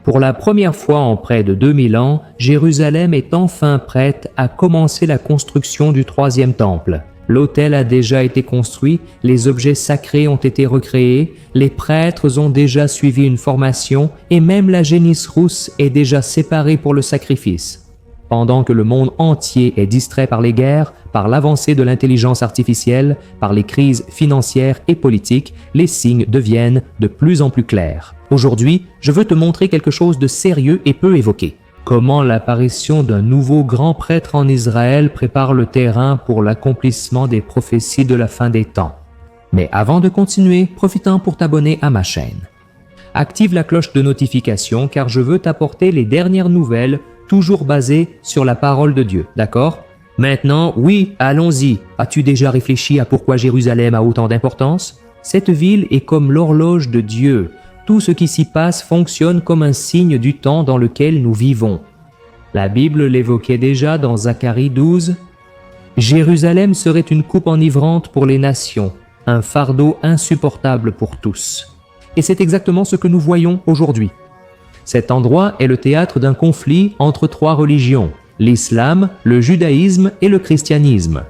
Pour la première fois en près de 2000 ans, Jérusalem est enfin prête à commencer la construction du troisième temple. L'autel a déjà été construit, les objets sacrés ont été recréés, les prêtres ont déjà suivi une formation et même la génisse rousse est déjà séparée pour le sacrifice. Pendant que le monde entier est distrait par les guerres, par l'avancée de l'intelligence artificielle, par les crises financières et politiques, les signes deviennent de plus en plus clairs. Aujourd'hui, je veux te montrer quelque chose de sérieux et peu évoqué. Comment l'apparition d'un nouveau grand prêtre en Israël prépare le terrain pour l'accomplissement des prophéties de la fin des temps. Mais avant de continuer, profite-en pour t'abonner à ma chaîne. Active la cloche de notification car je veux t'apporter les dernières nouvelles, toujours basées sur la parole de Dieu, d'accord? Maintenant, oui, allons-y. As-tu déjà réfléchi à pourquoi Jérusalem a autant d'importance? Cette ville est comme l'horloge de Dieu. Tout ce qui s'y passe fonctionne comme un signe du temps dans lequel nous vivons. La Bible l'évoquait déjà dans Zacharie 12. Jérusalem serait une coupe enivrante pour les nations, un fardeau insupportable pour tous. Et c'est exactement ce que nous voyons aujourd'hui. Cet endroit est le théâtre d'un conflit entre trois religions, l'islam, le judaïsme et le christianisme.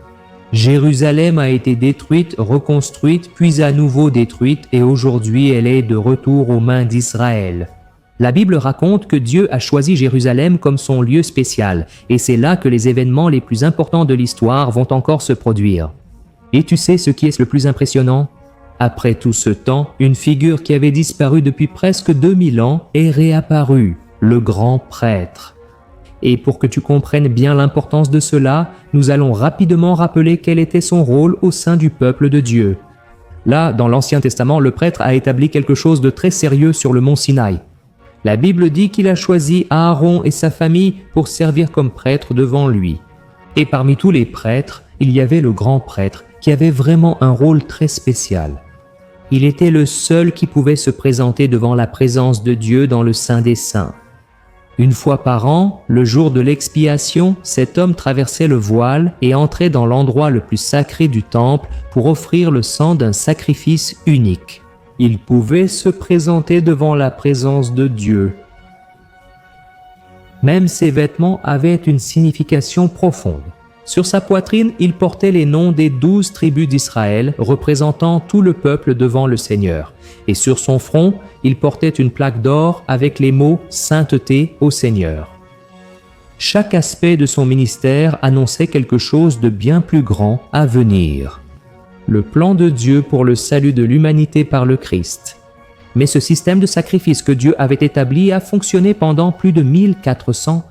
Jérusalem a été détruite, reconstruite, puis à nouveau détruite et aujourd'hui elle est de retour aux mains d'Israël. La Bible raconte que Dieu a choisi Jérusalem comme son lieu spécial et c'est là que les événements les plus importants de l'histoire vont encore se produire. Et tu sais ce qui est le plus impressionnant? Après tout ce temps, une figure qui avait disparu depuis presque 2000 ans est réapparue, le grand prêtre. Et pour que tu comprennes bien l'importance de cela, nous allons rapidement rappeler quel était son rôle au sein du peuple de Dieu. Là, dans l'Ancien Testament, le prêtre a établi quelque chose de très sérieux sur le mont Sinaï. La Bible dit qu'il a choisi Aaron et sa famille pour servir comme prêtre devant lui. Et parmi tous les prêtres, il y avait le grand prêtre qui avait vraiment un rôle très spécial. Il était le seul qui pouvait se présenter devant la présence de Dieu dans le Saint des Saints. Une fois par an, le jour de l'expiation, cet homme traversait le voile et entrait dans l'endroit le plus sacré du temple pour offrir le sang d'un sacrifice unique. Il pouvait se présenter devant la présence de Dieu. Même ses vêtements avaient une signification profonde. Sur sa poitrine, il portait les noms des 12 tribus d'Israël, représentant tout le peuple devant le Seigneur. Et sur son front, il portait une plaque d'or avec les mots « Sainteté au Seigneur ». Chaque aspect de son ministère annonçait quelque chose de bien plus grand à venir. Le plan de Dieu pour le salut de l'humanité par le Christ. Mais ce système de sacrifice que Dieu avait établi a fonctionné pendant plus de 1400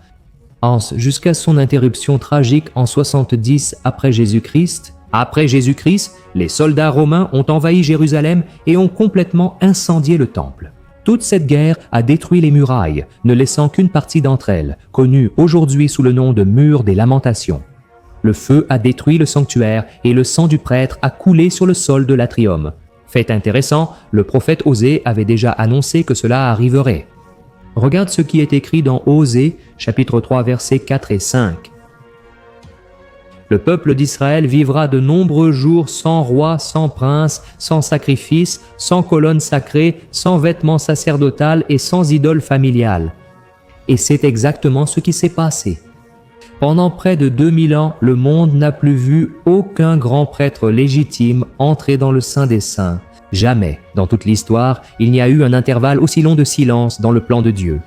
ans, jusqu'à son interruption tragique en 70 après Jésus-Christ. Après Jésus-Christ, les soldats romains ont envahi Jérusalem et ont complètement incendié le temple. Toute cette guerre a détruit les murailles, ne laissant qu'une partie d'entre elles, connue aujourd'hui sous le nom de mur des lamentations. Le feu a détruit le sanctuaire et le sang du prêtre a coulé sur le sol de l'atrium. Fait intéressant, le prophète Osée avait déjà annoncé que cela arriverait. Regarde ce qui est écrit dans Osée, chapitre 3, versets 4 et 5. Le peuple d'Israël vivra de nombreux jours sans roi, sans prince, sans sacrifice, sans colonne sacrée, sans vêtements sacerdotal et sans idole familiale. Et c'est exactement ce qui s'est passé. Pendant près de 2000 ans, le monde n'a plus vu aucun grand prêtre légitime entrer dans le Saint des Saints. Jamais, dans toute l'histoire, il n'y a eu un intervalle aussi long de silence dans le plan de Dieu.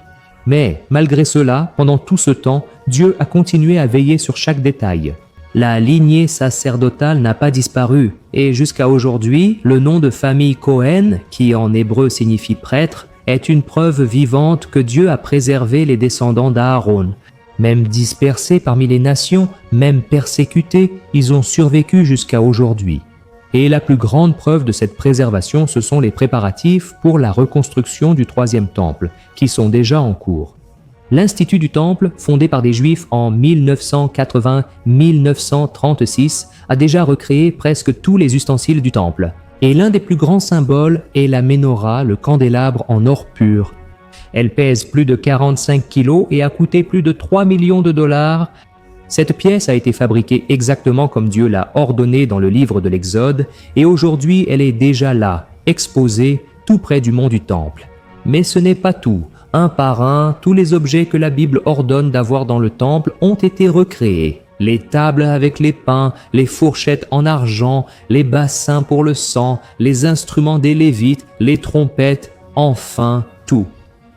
Mais, malgré cela, pendant tout ce temps, Dieu a continué à veiller sur chaque détail. La lignée sacerdotale n'a pas disparu, et jusqu'à aujourd'hui, le nom de famille Cohen, qui en hébreu signifie prêtre, est une preuve vivante que Dieu a préservé les descendants d'Aaron. Même dispersés parmi les nations, même persécutés, ils ont survécu jusqu'à aujourd'hui. Et la plus grande preuve de cette préservation, ce sont les préparatifs pour la reconstruction du troisième temple, qui sont déjà en cours. L'Institut du Temple, fondé par des Juifs en 1980-1936, a déjà recréé presque tous les ustensiles du temple. Et l'un des plus grands symboles est la menorah, le candélabre en or pur. Elle pèse plus de 45 kilos et a coûté plus de 3 millions de dollars. Cette pièce a été fabriquée exactement comme Dieu l'a ordonné dans le livre de l'Exode, et aujourd'hui elle est déjà là, exposée tout près du mont du Temple. Mais ce n'est pas tout. Un par un, tous les objets que la Bible ordonne d'avoir dans le temple ont été recréés. Les tables avec les pains, les fourchettes en argent, les bassins pour le sang, les instruments des Lévites, les trompettes, enfin tout.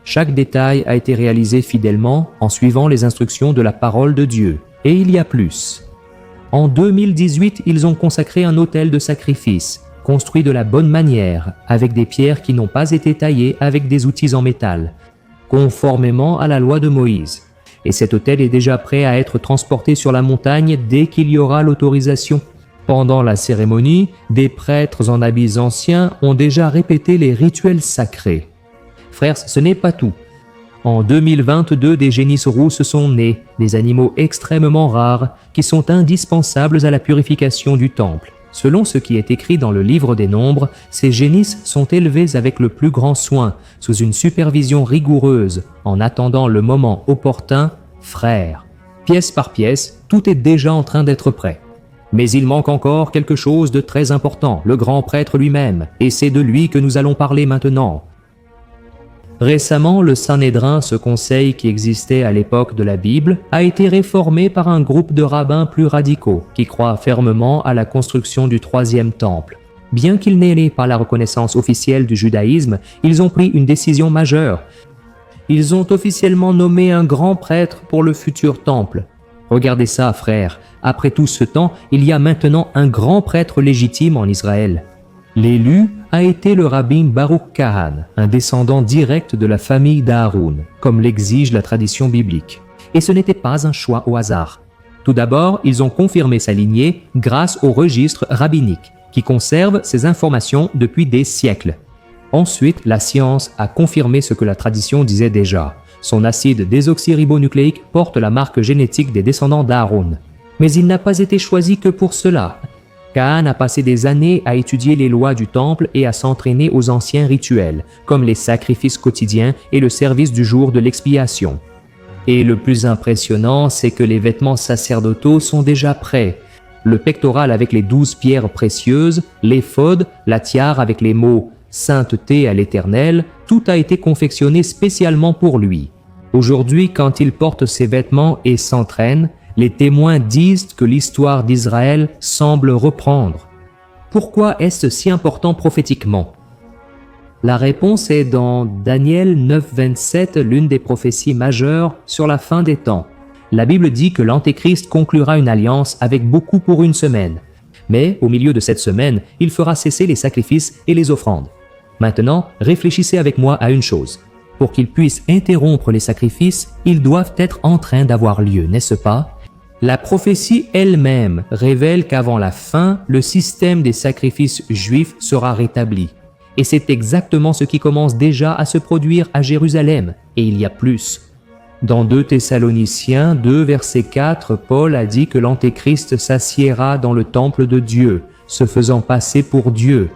Chaque détail a été réalisé fidèlement en suivant les instructions de la parole de Dieu. Et il y a plus. En 2018, ils ont consacré un autel de sacrifice, construit de la bonne manière, avec des pierres qui n'ont pas été taillées avec des outils en métal, conformément à la loi de Moïse. Et cet autel est déjà prêt à être transporté sur la montagne dès qu'il y aura l'autorisation. Pendant la cérémonie, des prêtres en habits anciens ont déjà répété les rituels sacrés. Frères, ce n'est pas tout. En 2022, des génisses rousses sont nés, des animaux extrêmement rares qui sont indispensables à la purification du temple. Selon ce qui est écrit dans le livre des Nombres, ces génisses sont élevées avec le plus grand soin, sous une supervision rigoureuse, en attendant le moment opportun. Frères, pièce par pièce, tout est déjà en train d'être prêt. Mais il manque encore quelque chose de très important, le grand prêtre lui-même, et c'est de lui que nous allons parler maintenant. Récemment, le Sanhédrin, ce conseil qui existait à l'époque de la Bible, a été réformé par un groupe de rabbins plus radicaux qui croient fermement à la construction du troisième temple. Bien qu'ils n'aient pas la reconnaissance officielle du judaïsme, ils ont pris une décision majeure. Ils ont officiellement nommé un grand prêtre pour le futur temple. Regardez ça, frères. Après tout ce temps, il y a maintenant un grand prêtre légitime en Israël. L'élu a été le rabbin Baruch Kahan, un descendant direct de la famille d'Aaron, comme l'exige la tradition biblique. Et ce n'était pas un choix au hasard. Tout d'abord, ils ont confirmé sa lignée grâce au registre rabbinique, qui conserve ces informations depuis des siècles. Ensuite, la science a confirmé ce que la tradition disait déjà. Son acide désoxyribonucléique porte la marque génétique des descendants d'Aaron. Mais il n'a pas été choisi que pour cela. Kahan a passé des années à étudier les lois du temple et à s'entraîner aux anciens rituels, comme les sacrifices quotidiens et le service du jour de l'expiation. Et le plus impressionnant, c'est que les vêtements sacerdotaux sont déjà prêts. Le pectoral avec les 12 pierres précieuses, l'éphod, la tiare avec les mots « Sainteté à l'Éternel », tout a été confectionné spécialement pour lui. Aujourd'hui, quand il porte ses vêtements et s'entraîne, les témoins disent que l'histoire d'Israël semble reprendre. Pourquoi est-ce si important prophétiquement? La réponse est dans Daniel 9,27, l'une des prophéties majeures sur la fin des temps. La Bible dit que l'Antéchrist conclura une alliance avec beaucoup pour une semaine. Mais au milieu de cette semaine, il fera cesser les sacrifices et les offrandes. Maintenant, réfléchissez avec moi à une chose. Pour qu'ils puissent interrompre les sacrifices, ils doivent être en train d'avoir lieu, n'est-ce pas? La prophétie elle-même révèle qu'avant la fin, le système des sacrifices juifs sera rétabli. Et c'est exactement ce qui commence déjà à se produire à Jérusalem, et il y a plus. Dans 2 Thessaloniciens 2, verset 4, Paul a dit que l'Antéchrist s'assiera dans le temple de Dieu, se faisant passer pour Dieu.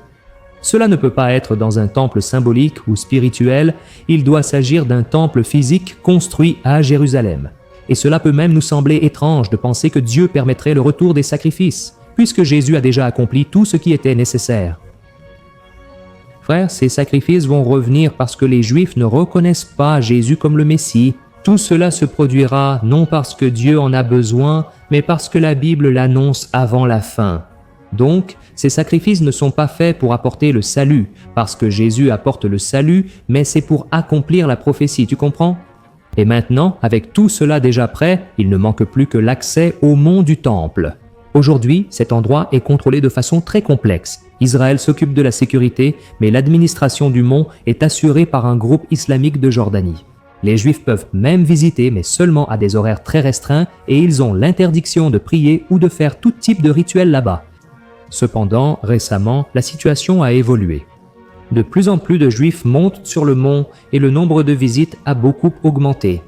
Cela ne peut pas être dans un temple symbolique ou spirituel, il doit s'agir d'un temple physique construit à Jérusalem. Et cela peut même nous sembler étrange de penser que Dieu permettrait le retour des sacrifices, puisque Jésus a déjà accompli tout ce qui était nécessaire. Frères, ces sacrifices vont revenir parce que les Juifs ne reconnaissent pas Jésus comme le Messie. Tout cela se produira non parce que Dieu en a besoin, mais parce que la Bible l'annonce avant la fin. Donc, ces sacrifices ne sont pas faits pour apporter le salut, parce que Jésus apporte le salut, mais c'est pour accomplir la prophétie, tu comprends? Et maintenant, avec tout cela déjà prêt, il ne manque plus que l'accès au mont du Temple. Aujourd'hui, cet endroit est contrôlé de façon très complexe. Israël s'occupe de la sécurité, mais l'administration du mont est assurée par un groupe islamique de Jordanie. Les Juifs peuvent même visiter, mais seulement à des horaires très restreints, et ils ont l'interdiction de prier ou de faire tout type de rituel là-bas. Cependant, récemment, la situation a évolué. De plus en plus de Juifs montent sur le mont et le nombre de visites a beaucoup augmenté.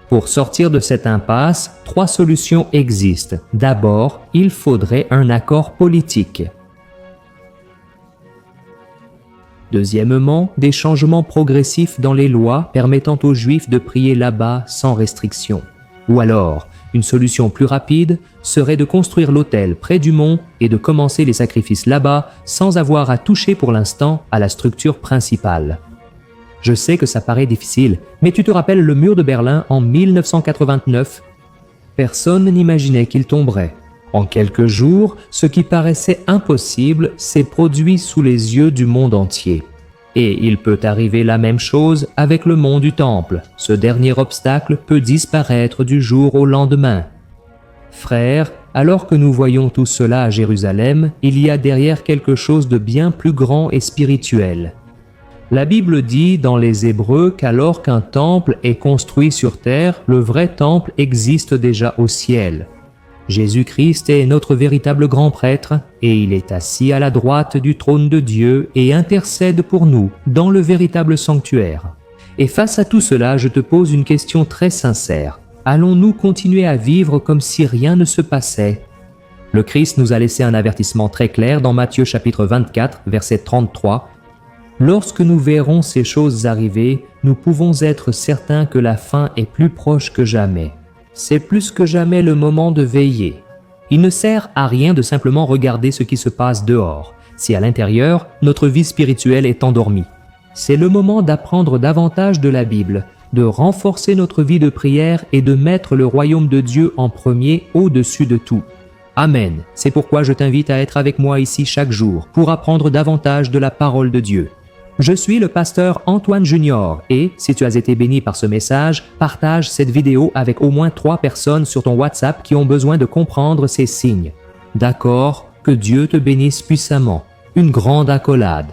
Pour sortir de cette impasse, 3 solutions existent. D'abord, il faudrait un accord politique. Deuxièmement, des changements progressifs dans les lois permettant aux Juifs de prier là-bas sans restriction. Ou alors, une solution plus rapide serait de construire l'autel près du mont et de commencer les sacrifices là-bas sans avoir à toucher pour l'instant à la structure principale. Je sais que ça paraît difficile, mais tu te rappelles le mur de Berlin en 1989 ? Personne n'imaginait qu'il tomberait. En quelques jours, ce qui paraissait impossible s'est produit sous les yeux du monde entier. Et il peut arriver la même chose avec le mont du Temple. Ce dernier obstacle peut disparaître du jour au lendemain. Frères, alors que nous voyons tout cela à Jérusalem, il y a derrière quelque chose de bien plus grand et spirituel. La Bible dit dans les Hébreux qu'alors qu'un temple est construit sur terre, le vrai temple existe déjà au ciel. Jésus-Christ est notre véritable grand prêtre et il est assis à la droite du trône de Dieu et intercède pour nous dans le véritable sanctuaire. Et face à tout cela, je te pose une question très sincère. Allons-nous continuer à vivre comme si rien ne se passait ? Le Christ nous a laissé un avertissement très clair dans Matthieu chapitre 24, verset 33. « Lorsque nous verrons ces choses arriver, nous pouvons être certains que la fin est plus proche que jamais. » C'est plus que jamais le moment de veiller. Il ne sert à rien de simplement regarder ce qui se passe dehors, si à l'intérieur, notre vie spirituelle est endormie. C'est le moment d'apprendre davantage de la Bible, de renforcer notre vie de prière et de mettre le royaume de Dieu en premier au-dessus de tout. Amen. C'est pourquoi je t'invite à être avec moi ici chaque jour pour apprendre davantage de la parole de Dieu. Je suis le pasteur Antoine Junior et, si tu as été béni par ce message, partage cette vidéo avec au moins 3 personnes sur ton WhatsApp qui ont besoin de comprendre ces signes. D'accord? Que Dieu te bénisse puissamment. Une grande accolade.